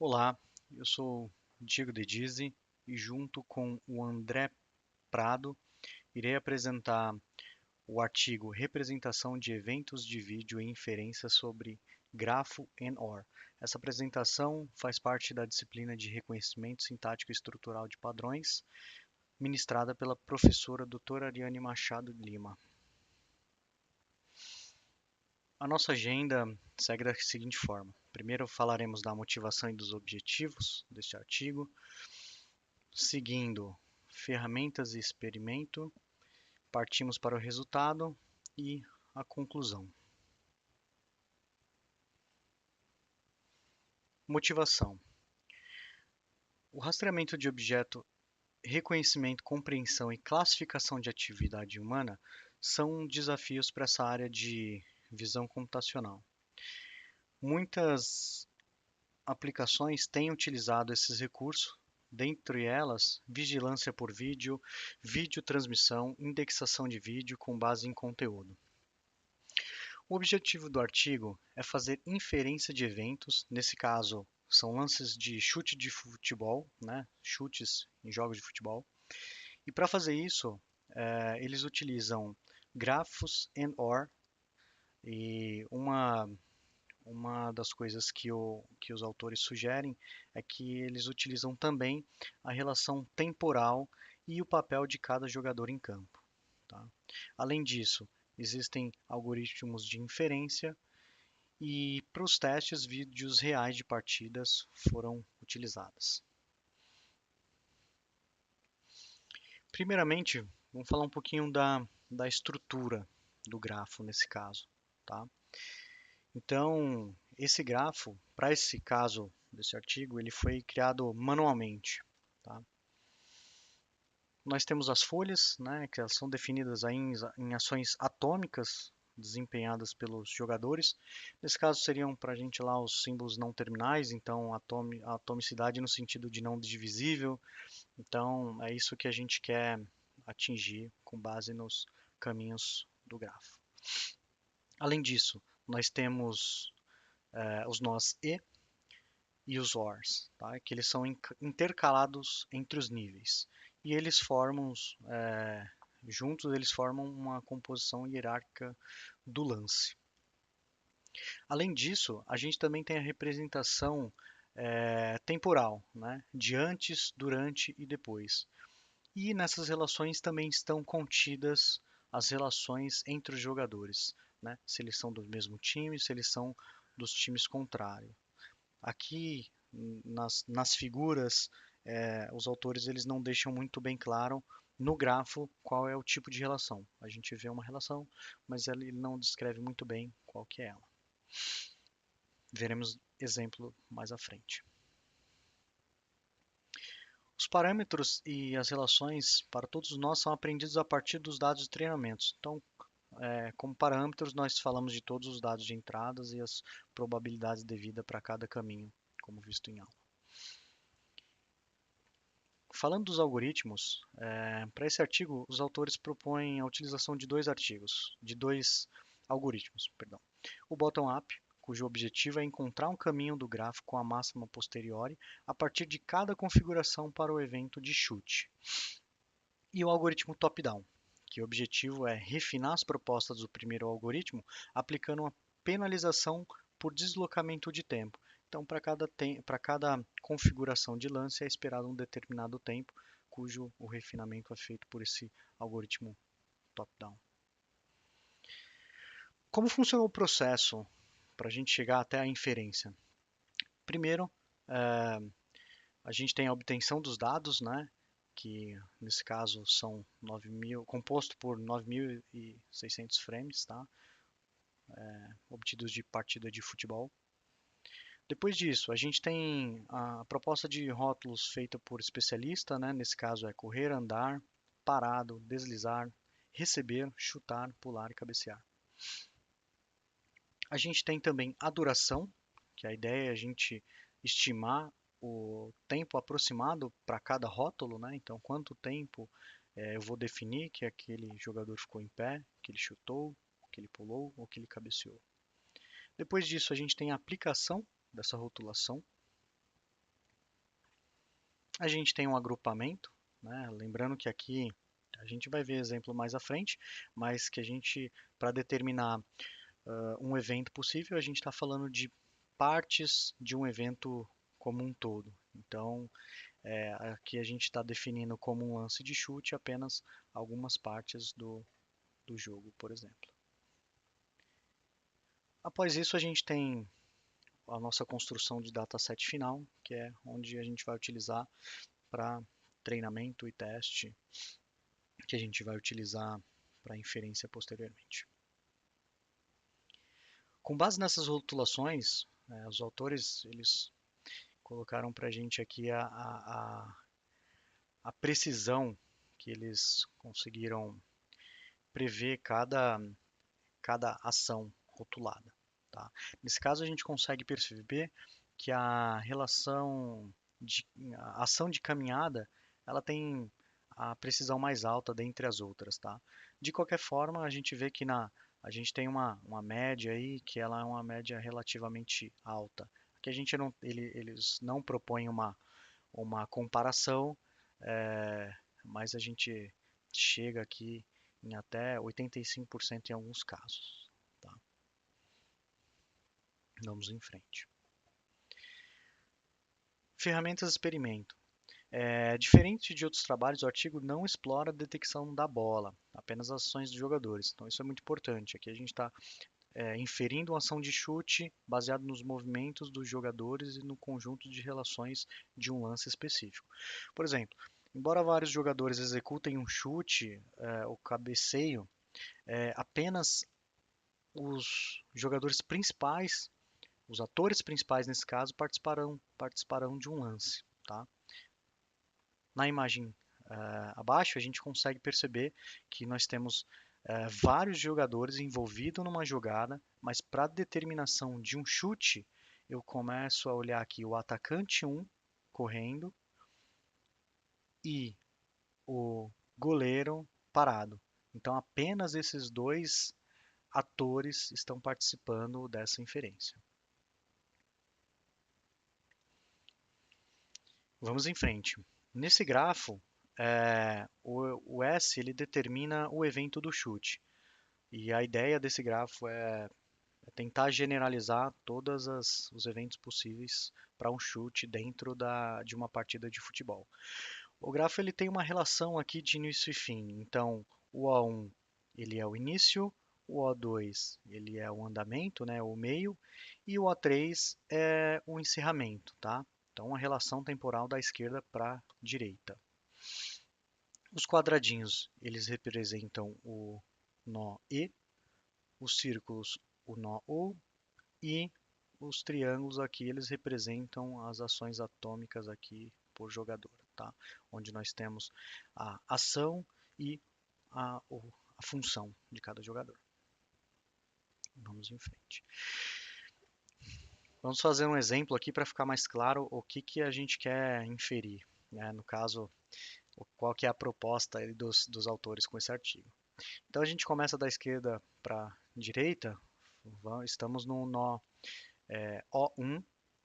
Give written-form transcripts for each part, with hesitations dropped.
Olá, eu sou Diego De Dizzi e junto com o André Prado irei apresentar o artigo Representação de eventos de vídeo e inferência sobre grafo and OR. Essa apresentação faz parte da disciplina de Reconhecimento Sintático Estrutural de Padrões, ministrada pela professora doutora Ariane Machado Lima. A nossa agenda segue da seguinte forma. Primeiro falaremos da motivação e dos objetivos deste artigo, seguindo ferramentas e experimento, partimos para o resultado e a conclusão. Motivação. O rastreamento de objeto, reconhecimento, compreensão e classificação de atividade humana são desafios para essa área de visão computacional. Muitas aplicações têm utilizado esses recursos, dentre elas vigilância por vídeo, videotransmissão, indexação de vídeo com base em conteúdo. O objetivo do artigo é fazer inferência de eventos, nesse caso são lances de chute de futebol, né? Chutes em jogos de futebol. E para fazer isso, eles utilizam grafos and OR, e uma das coisas que os autores sugerem é que eles utilizam também a relação temporal e o papel de cada jogador em campo. Tá? Além disso, existem algoritmos de inferência e para os testes, vídeos reais de partidas foram utilizados. Primeiramente, vamos falar um pouquinho da estrutura do grafo nesse caso. Tá? Então, esse grafo, para esse caso desse artigo, ele foi criado manualmente. Tá? Nós temos as folhas, né, que elas são definidas aí em ações atômicas desempenhadas pelos jogadores. Nesse caso seriam para a gente lá os símbolos não terminais, então a atomicidade no sentido de não divisível. Então é isso que a gente quer atingir com base nos caminhos do grafo. Além disso, nós temos os nós e os ORs, tá? Que eles são intercalados entre os níveis. E eles formam, juntos, eles formam uma composição hierárquica do lance. Além disso, a gente também tem a representação temporal, né? De antes, durante e depois. E nessas relações também estão contidas as relações entre os jogadores, né? Se eles são do mesmo time, se eles são dos times contrários. Aqui nas figuras, os autores eles não deixam muito bem claro no grafo qual é o tipo de relação. A gente vê uma relação, mas ele não descreve muito bem qual que é ela. Veremos exemplo mais à frente. Os parâmetros e as relações para todos nós são aprendidos a partir dos dados de treinamentos. Então, como parâmetros, nós falamos de todos os dados de entradas e as probabilidades devidas para cada caminho, como visto em aula. Falando dos algoritmos, para esse artigo, os autores propõem a utilização de dois algoritmos, perdão. O bottom-up, cujo objetivo é encontrar um caminho do gráfico com a máxima posteriori a partir de cada configuração para o evento de chute. E o algoritmo top-down, que o objetivo é refinar as propostas do primeiro algoritmo aplicando uma penalização por deslocamento de tempo. Então, para cada configuração de lance é esperado um determinado tempo, cujo o refinamento é feito por esse algoritmo top-down. Como funciona o processo para a gente chegar até a inferência? Primeiro, a gente tem a obtenção dos dados, né? Que nesse caso são 9.000, composto por 9.600 frames, tá? Obtidos de partida de futebol. Depois disso, a gente tem a proposta de rótulos feita por especialista, né? Nesse caso é correr, andar, parado, deslizar, receber, chutar, pular e cabecear. A gente tem também a duração, que a ideia é a gente estimar o tempo aproximado para cada rótulo, né? Então, quanto tempo eu vou definir que aquele jogador ficou em pé, que ele chutou, que ele pulou ou que ele cabeceou. Depois disso, a gente tem a aplicação dessa rotulação. A gente tem um agrupamento, né? Lembrando que aqui a gente vai ver exemplo mais à frente, mas que a gente, para determinar um evento possível, a gente está falando de partes de um evento como um todo. Então, aqui a gente está definindo como um lance de chute apenas algumas partes do jogo, por exemplo. Após isso, a gente tem a nossa construção de dataset final, que é onde a gente vai utilizar para treinamento e teste, que a gente vai utilizar para inferência posteriormente. Com base nessas rotulações, os autores eles colocaram para a gente aqui a precisão que eles conseguiram prever cada ação rotulada. Tá? Nesse caso, a gente consegue perceber que a relação a ação de caminhada ela tem a precisão mais alta dentre as outras. Tá? De qualquer forma, a gente vê que a gente tem uma média aí que ela é uma média relativamente alta. Aqui a gente não, eles não propõem uma comparação, é, mas a gente chega aqui em até 85% em alguns casos. Tá? Vamos em frente. Ferramentas de experimento. Diferente de outros trabalhos, o artigo não explora a detecção da bola, apenas as ações dos jogadores. Então isso é muito importante. Aqui a gente está inferindo uma ação de chute baseado nos movimentos dos jogadores e no conjunto de relações de um lance específico. Por exemplo, embora vários jogadores executem um chute, o cabeceio, apenas os jogadores principais, os atores principais nesse caso, participarão de um lance. Tá? Na imagem abaixo, a gente consegue perceber que nós temos vários jogadores envolvidos numa jogada, mas para determinação de um chute, eu começo a olhar aqui o atacante 1 correndo e o goleiro parado. Então apenas esses dois atores estão participando dessa inferência. Vamos em frente. Nesse grafo, o S ele determina o evento do chute. E a ideia desse grafo é tentar generalizar todos os eventos possíveis para um chute dentro de uma partida de futebol. O grafo ele tem uma relação aqui de início e fim. Então, o O1 ele é o início, o O2 ele é o andamento, né, o meio, e o O3 é o encerramento, tá? Então, uma relação temporal da esquerda para a direita. Os quadradinhos eles representam o nó E, os círculos o nó U e os triângulos aqui eles representam as ações atômicas aqui por jogador, tá? Onde nós temos a ação e a função de cada jogador. Vamos em frente. Vamos fazer um exemplo aqui para ficar mais claro o que a gente quer inferir, né? No caso, qual que é a proposta dos autores com esse artigo. Então a gente começa da esquerda para a direita, estamos no nó O1,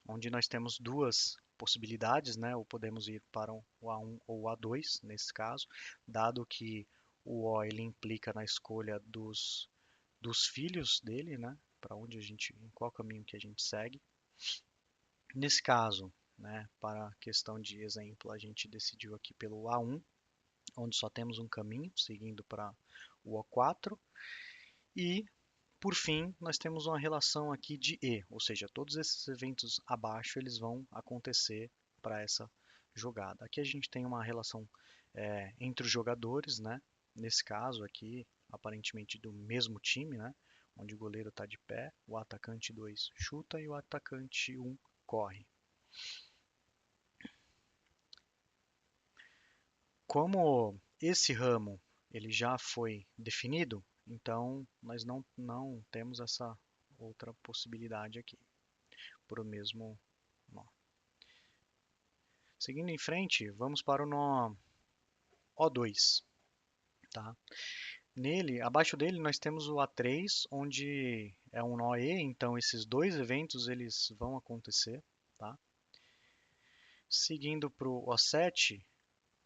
onde nós temos duas possibilidades, né? Ou podemos ir para o A1 ou o A2, nesse caso, dado que o O ele implica na escolha dos filhos dele, né? Para onde a gente, em qual caminho que a gente segue. Nesse caso, né, para a questão de exemplo, a gente decidiu aqui pelo A1, onde só temos um caminho, seguindo para o O4. E, por fim, nós temos uma relação aqui de E, ou seja, todos esses eventos abaixo eles vão acontecer para essa jogada. Aqui a gente tem uma relação entre os jogadores, né? Nesse caso aqui, aparentemente do mesmo time, né? Onde o goleiro está de pé, o atacante 2 chuta e o atacante 1 corre. Como esse ramo ele já foi definido, então nós não temos essa outra possibilidade aqui, por o mesmo nó. Seguindo em frente, vamos para o nó O2. Tá? Nele, abaixo dele nós temos o A3, onde é um nó E, então esses dois eventos eles vão acontecer. Tá? Seguindo para o O7,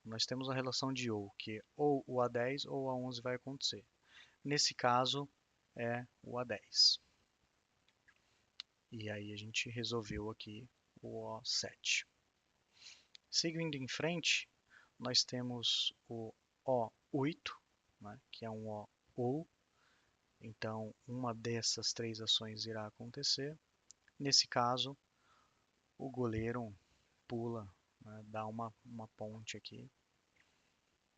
nós temos a relação de ou, que ou o A10 ou o A11 vai acontecer. Nesse caso, é o A10. E aí a gente resolveu aqui o O7. Seguindo em frente, nós temos o O8, né, que é um O ou. Então, uma dessas três ações irá acontecer. Nesse caso, o goleiro pula, né, dá uma ponte aqui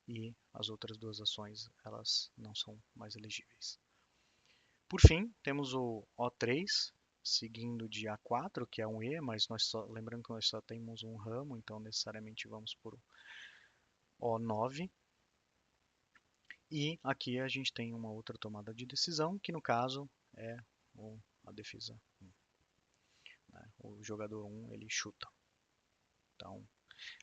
e as outras duas ações elas não são mais elegíveis. Por fim, temos o O3, seguindo de A4, que é um E, mas lembrando que nós só temos um ramo, então necessariamente vamos por O9. E aqui a gente tem uma outra tomada de decisão, que no caso é a defesa 1. Né? O jogador 1 ele chuta. Então,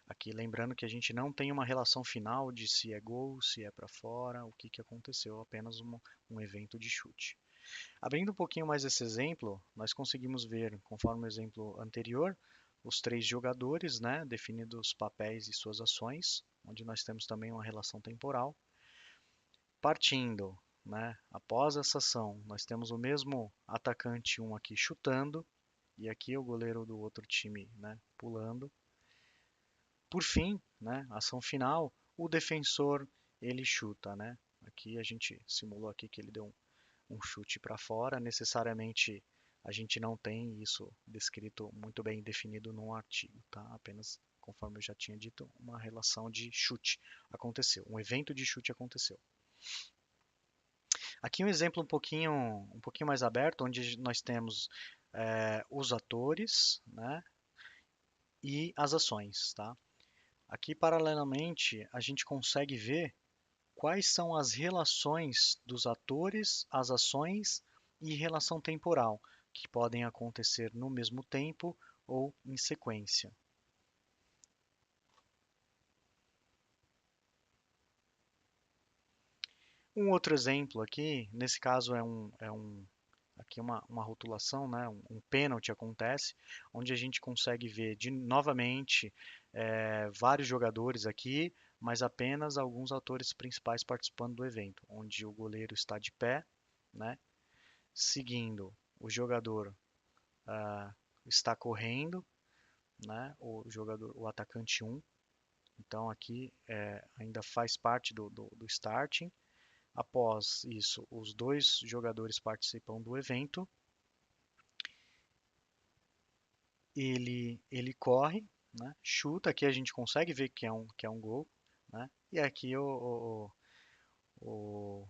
aqui lembrando que a gente não tem uma relação final de se é gol, se é para fora, o que aconteceu, apenas um evento de chute. Abrindo um pouquinho mais esse exemplo, nós conseguimos ver, conforme o exemplo anterior, os três jogadores, né, definidos os papéis e suas ações, onde nós temos também uma relação temporal. Partindo, né, após essa ação, nós temos o mesmo atacante 1 aqui chutando, e aqui o goleiro do outro time, né, pulando. Por fim, né, ação final, o defensor ele chuta, né? Aqui a gente simulou aqui que ele deu um chute para fora. Necessariamente a gente não tem isso descrito muito bem definido num artigo, tá? Apenas, conforme eu já tinha dito, uma relação de chute aconteceu, um evento de chute aconteceu. Aqui um exemplo um pouquinho mais aberto, onde nós temos os atores, né, e as ações, tá? Aqui, paralelamente, a gente consegue ver quais são as relações dos atores, as ações e relação temporal, que podem acontecer no mesmo tempo ou em sequência. Um outro exemplo aqui, nesse caso aqui uma rotulação, né? Um pênalti acontece, onde a gente consegue ver novamente vários jogadores aqui, mas apenas alguns atores principais participando do evento, onde o goleiro está de pé, né? Seguindo, o jogador está correndo, né? O atacante 1. Então aqui ainda faz parte do starting. Após isso, os dois jogadores participam do evento. Ele corre, né? Chuta, aqui a gente consegue ver que é um gol, né? E aqui o, o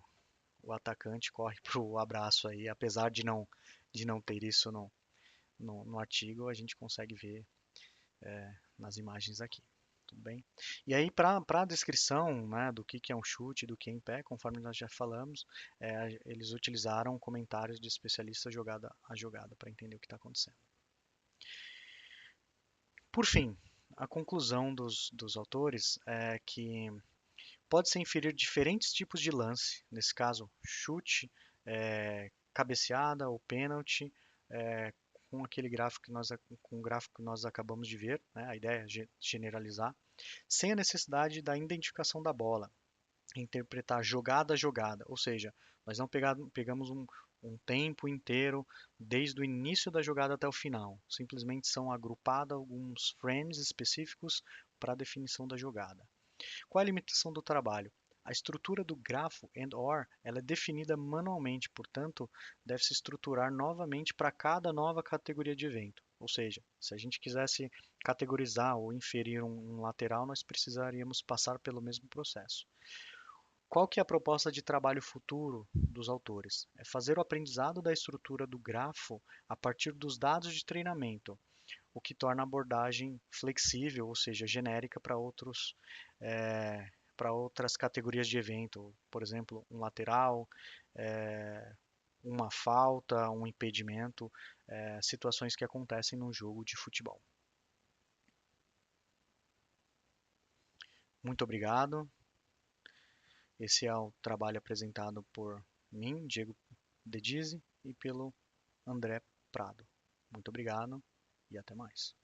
atacante corre para o abraço aí, apesar de não ter isso no artigo, a gente consegue ver nas imagens aqui. Tudo bem? E aí, para a descrição, né, do que é um chute, do que é em pé, conforme nós já falamos, eles utilizaram comentários de especialistas jogada a jogada para entender o que está acontecendo. Por fim, a conclusão dos autores é que pode-se inferir diferentes tipos de lance, nesse caso, chute, cabeceada ou pênalti, é, com aquele gráfico com o gráfico que nós acabamos de ver, né? A ideia é generalizar, sem a necessidade da identificação da bola, interpretar jogada a jogada, ou seja, nós não pegamos um tempo inteiro desde o início da jogada até o final, simplesmente são agrupados alguns frames específicos para a definição da jogada. Qual é a limitação do trabalho? A estrutura do grafo and/or ela é definida manualmente, portanto, deve-se estruturar novamente para cada nova categoria de evento. Ou seja, se a gente quisesse categorizar ou inferir um lateral, nós precisaríamos passar pelo mesmo processo. Qual que é a proposta de trabalho futuro dos autores? É fazer o aprendizado da estrutura do grafo a partir dos dados de treinamento, o que torna a abordagem flexível, ou seja, genérica para outras categorias de evento, por exemplo, um lateral, é, uma falta, um impedimento, situações que acontecem num jogo de futebol. Muito obrigado. Esse é o trabalho apresentado por mim, Diego Dedizi, e pelo André Prado. Muito obrigado e até mais.